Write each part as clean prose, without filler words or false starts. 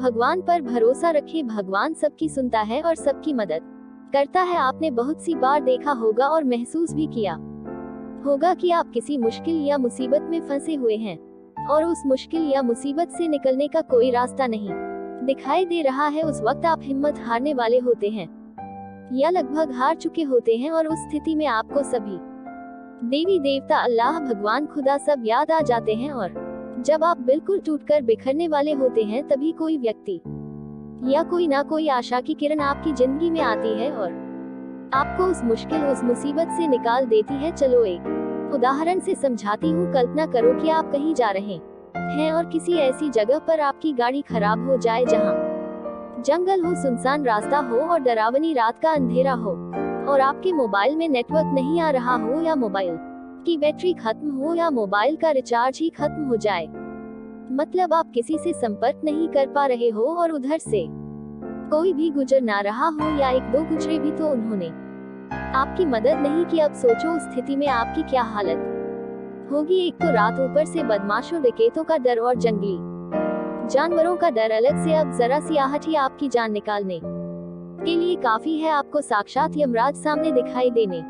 भगवान पर भरोसा रखें, भगवान सबकी सुनता है और सबकी मदद करता है। आपने बहुत सी बार देखा होगा और महसूस भी किया होगा कि आप किसी मुश्किल या मुसीबत में फंसे हुए हैं और उस मुश्किल या मुसीबत से निकलने का कोई रास्ता नहीं दिखाई दे रहा है। उस वक्त आप हिम्मत हारने वाले होते हैं या लगभग हार चुके होते हैं और उस स्थिति में आपको सभी देवी देवता, अल्लाह, भगवान, खुदा सब याद आ जाते हैं। और जब आप बिल्कुल टूटकर बिखरने वाले होते हैं तभी कोई व्यक्ति या कोई ना कोई आशा की किरण आपकी जिंदगी में आती है और आपको उस मुश्किल, उस मुसीबत से निकाल देती है। चलो एक उदाहरण से समझाती हूँ। कल्पना करो कि आप कहीं जा रहे हैं और किसी ऐसी जगह पर आपकी गाड़ी खराब हो जाए जहाँ जंगल हो, सुनसान रास्ता हो और डरावनी रात का अंधेरा हो और आपके मोबाइल में नेटवर्क नहीं आ रहा हो या मोबाइल की बैटरी खत्म हो या मोबाइल का रिचार्ज ही खत्म हो जाए। मतलब आप किसी से संपर्क नहीं कर पा रहे हो और उधर से कोई भी गुजर ना रहा हो या एक दो गुजरे भी तो उन्होंने आपकी मदद नहीं की। अब सोचो उस स्थिति में आपकी क्या हालत होगी। एक तो रात, ऊपर से बदमाशों, डकैतों का डर और जंगली जानवरों का डर अलग से। अब जरा सी आहट ही आपकी जान निकालने के लिए काफी है। आपको साक्षात यमराज सामने दिखाई देने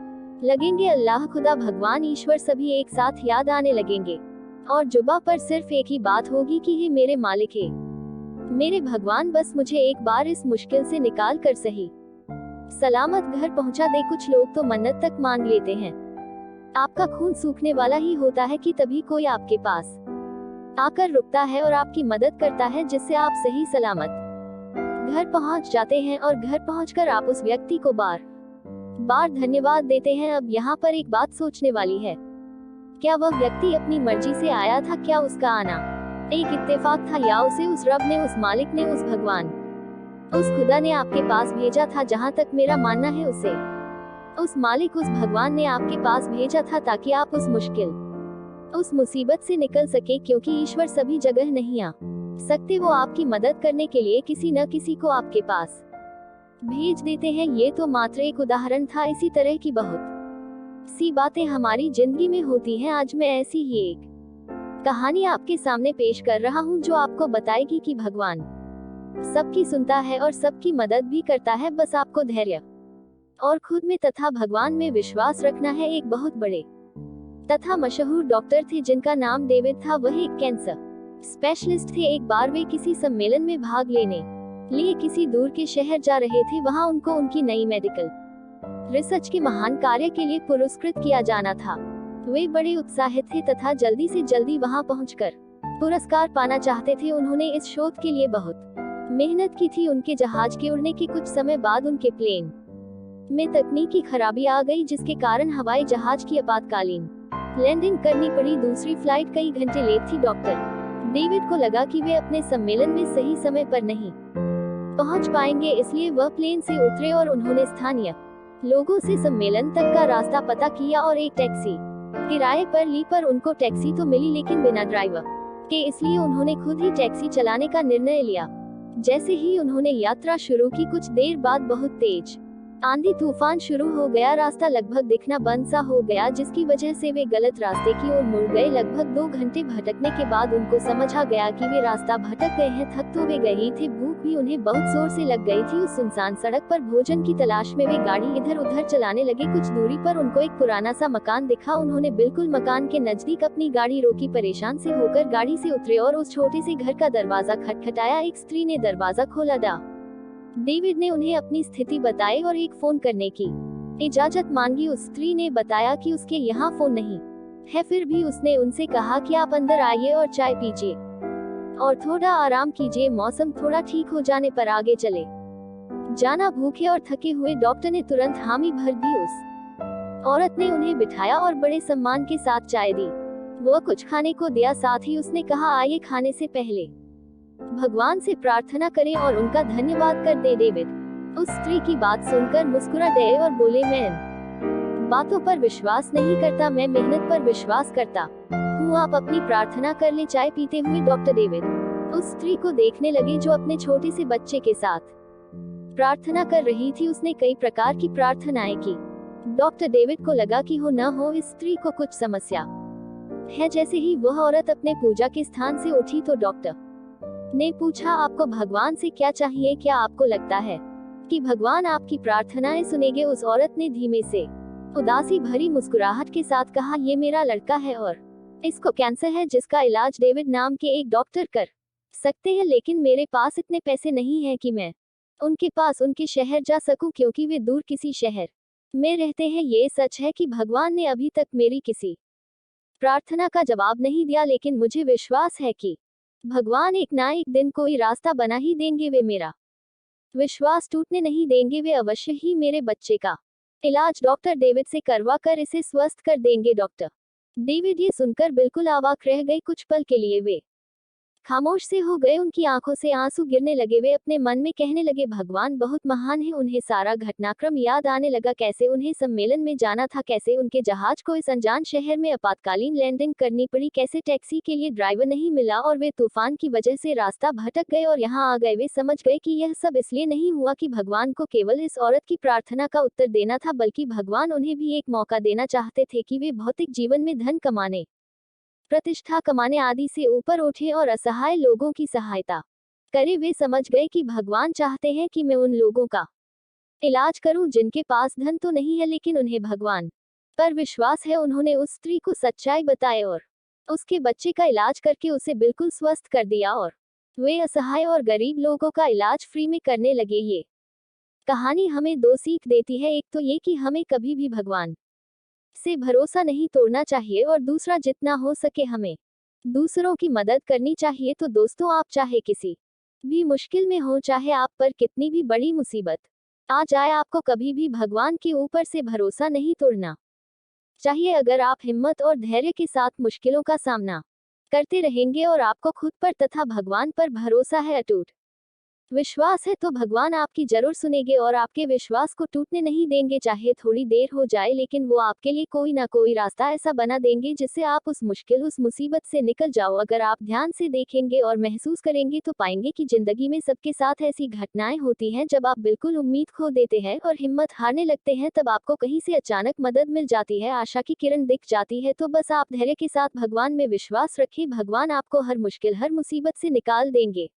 लगेंगे। अल्लाह, खुदा, भगवान, ईश्वर सभी एक साथ याद आने लगेंगे और जुबा पर सिर्फ एक ही बात होगी कि हे मेरे मालिक, है मेरे भगवान, बस मुझे एक बार इस मुश्किल से निकाल कर सही सलामत घर पहुंचा दे। कुछ लोग तो मन्नत तक मांग लेते हैं। आपका खून सूखने वाला ही होता है कि तभी कोई आपके पास आकर रुकता है और आपकी मदद करता है, जिससे आप सही सलामत घर पहुंच जाते हैं और घर पहुंचकर आप उस व्यक्ति को बार बार धन्यवाद देते हैं। अब यहाँ पर एक बात सोचने वाली है, क्या वह व्यक्ति अपनी मर्जी से आया था? क्या उसका आना एक इत्तेफाक था या उसे उस रब ने, उस मालिक ने, उस भगवान, उस खुदा ने आपके पास भेजा था? जहाँ तक मेरा मानना है उसे उस मालिक, उस भगवान ने आपके पास भेजा था ताकि आप उस मुश्किल, उस मुसीबत से निकल सके। क्योंकि ईश्वर सभी जगह नहीं आ सकते, वो आपकी मदद करने के लिए किसी न किसी को आपके पास भेज देते हैं। ये तो मात्र एक उदाहरण था। इसी तरह की बहुत सी बातें हमारी जिंदगी में होती हैं। आज मैं ऐसी ही एक कहानी आपके सामने पेश कर रहा हूँ जो आपको बताएगी कि भगवान सबकी सुनता है और सबकी मदद भी करता है। बस आपको धैर्य और खुद में तथा भगवान में विश्वास रखना है। एक बहुत बड़े तथा मशहूर डॉक्टर थे जिनका नाम डेविड था। वह एक कैंसर स्पेशलिस्ट थे। एक बार वे किसी सम्मेलन में भाग लेने लिए किसी दूर के शहर जा रहे थे। वहां उनको उनकी नई मेडिकल रिसर्च के महान कार्य के लिए पुरस्कृत किया जाना था। वे बड़े उत्साहित थे तथा जल्दी से जल्दी वहां पहुंचकर पुरस्कार पाना चाहते थे। उन्होंने इस शोध के लिए बहुत मेहनत की थी। उनके जहाज के उड़ने के कुछ समय बाद उनके प्लेन में तकनीकी खराबी आ गई, जिसके कारण हवाई जहाज की आपातकालीन लैंडिंग करनी पड़ी। दूसरी फ्लाइट कई घंटे लेट थी। डॉक्टर डेविड को लगा कि वे अपने सम्मेलन में सही समय पर नहीं पहुंच पाएंगे, इसलिए वह प्लेन से उतरे और उन्होंने स्थानीय लोगों से सम्मेलन तक का रास्ता पता किया और एक टैक्सी किराए पर ली। पर उनको टैक्सी तो मिली लेकिन बिना ड्राइवर के, इसलिए उन्होंने खुद ही टैक्सी चलाने का निर्णय लिया। जैसे ही उन्होंने यात्रा शुरू की, कुछ देर बाद बहुत तेज आंधी तूफान शुरू हो गया। रास्ता लगभग दिखना बंद सा हो गया, जिसकी वजह से वे गलत रास्ते की ओर मुड़ गए। लगभग 2 घंटे भटकने के बाद उनको समझ आ गया कि वे रास्ता भटक गए हैं। थक तो वे गए ही थे, भूख भी उन्हें बहुत जोर से लग गई थी। उस सुनसान सड़क पर भोजन की तलाश में वे गाड़ी इधर उधर चलाने लगे। कुछ दूरी पर उनको एक पुराना सा मकान दिखा। उन्होंने बिल्कुल मकान के नजदीक अपनी गाड़ी रोकी, परेशान से होकर गाड़ी से उतरे और उस छोटे से घर का दरवाजा खटखटाया। एक स्त्री ने दरवाजा खोला। डेविड ने उन्हें अपनी स्थिति बताई और एक फोन करने की इजाजत मांगी। उस स्त्री ने बताया कि उसके यहाँ फोन नहीं है, फिर भी उसने उनसे कहा कि आप अंदर आइए और चाय पीजिए और थोड़ा आराम कीजिए। मौसम थोड़ा ठीक हो जाने पर आगे चले जाना। भूखे और थके हुए डॉक्टर ने तुरंत हामी भर दी। उस औरत ने उन्हें बिठाया और बड़े सम्मान के साथ चाय दी। वो कुछ खाने को दिया, साथ ही उसने कहा, आइए खाने से पहले भगवान से प्रार्थना करें और उनका धन्यवाद कर दे। डेविड उस स्त्री की बात सुनकर मुस्कुरा गए और बोले, मैं इन बातों पर विश्वास नहीं करता, मैं मेहनत पर विश्वास करता हूँ। आप अपनी प्रार्थना कर ले। चाय पीते हुए डॉक्टर डेविड उस स्त्री को देखने लगे जो अपने छोटे से बच्चे के साथ प्रार्थना कर रही थी। उसने कई प्रकार की प्रार्थनाएं की। डॉक्टर डेविड को लगा कि हो न हो इस स्त्री को कुछ समस्या है। जैसे ही वह औरत अपने पूजा के स्थान से उठी तो डॉक्टर ने पूछा, आपको भगवान से क्या चाहिए? क्या आपको लगता है कि भगवान आपकी प्रार्थनाएं सुनेंगे? उस औरत ने धीमे से उदासी भरी मुस्कुराहट के साथ कहा, ये मेरा लड़का है और इसको कैंसर है जिसका इलाज डेविड नाम के एक डॉक्टर कर सकते हैं, लेकिन मेरे पास इतने पैसे नहीं हैं कि मैं उनके पास उनके शहर जा सकूं, क्योंकि वे दूर किसी शहर में रहते हैं। ये सच है कि भगवान ने अभी तक मेरी किसी प्रार्थना का जवाब नहीं दिया, लेकिन मुझे विश्वास है कि भगवान एक ना एक दिन कोई रास्ता बना ही देंगे। वे मेरा विश्वास टूटने नहीं देंगे। वे अवश्य ही मेरे बच्चे का इलाज डॉक्टर डेविड से करवा कर इसे स्वस्थ कर देंगे। डॉक्टर डेविड ये सुनकर बिल्कुल अवाक रह गए। कुछ पल के लिए वे खामोश से हो गए, उनकी आंखों से आंसू गिरने लगे। वे अपने मन में कहने लगे, भगवान बहुत महान है। उन्हें सारा घटनाक्रम याद आने लगा, कैसे उन्हें सम्मेलन में जाना था, कैसे उनके जहाज को इस अनजान शहर में आपातकालीन लैंडिंग करनी पड़ी, कैसे टैक्सी के लिए ड्राइवर नहीं मिला और वे तूफान की वजह से रास्ता भटक गए और यहाँ आ गए। वे समझ गए कि यह सब इसलिए नहीं हुआ कि भगवान को केवल इस औरत की प्रार्थना का उत्तर देना था, बल्कि भगवान उन्हें भी एक मौका देना चाहते थे कि वे भौतिक जीवन में धन कमाने, प्रतिष्ठा कमाने आदि से ऊपर उठे और असहाय लोगों की सहायता करे। वे समझ गए कि भगवान चाहते हैं कि मैं उन लोगों का इलाज करूं जिनके पास धन तो नहीं है, लेकिन उन्हें भगवान पर विश्वास है। उन्होंने उस स्त्री को सच्चाई बताई और उसके बच्चे का इलाज करके उसे बिल्कुल स्वस्थ कर दिया और वे असहाय और गरीब लोगों का इलाज फ्री में करने लगे। ये कहानी हमें दो सीख देती है, एक तो ये कि हमें कभी भी भगवान से भरोसा नहीं तोड़ना चाहिए और दूसरा, जितना हो सके हमें दूसरों की मदद करनी चाहिए। तो दोस्तों, आप चाहे किसी भी मुश्किल में हो, चाहे आप पर कितनी भी बड़ी मुसीबत आ जाए, आपको कभी भी भगवान के ऊपर से भरोसा नहीं तोड़ना चाहिए। अगर आप हिम्मत और धैर्य के साथ मुश्किलों का सामना करते रहेंगे और आपको खुद पर तथा भगवान पर भरोसा है, अटूट विश्वास है, तो भगवान आपकी जरूर सुनेंगे और आपके विश्वास को टूटने नहीं देंगे। चाहे थोड़ी देर हो जाए, लेकिन वो आपके लिए कोई ना कोई रास्ता ऐसा बना देंगे जिससे आप उस मुश्किल, उस मुसीबत से निकल जाओ। अगर आप ध्यान से देखेंगे और महसूस करेंगे तो पाएंगे कि जिंदगी में सबके साथ ऐसी घटनाएं होती हैं। जब आप बिल्कुल उम्मीद खो देते हैं और हिम्मत हारने लगते हैं, तब आपको कहीं से अचानक मदद मिल जाती है, आशा की किरण दिख जाती है। तो बस आप धैर्य के साथ भगवान में विश्वास रखें, भगवान आपको हर मुश्किल, हर मुसीबत से निकाल देंगे।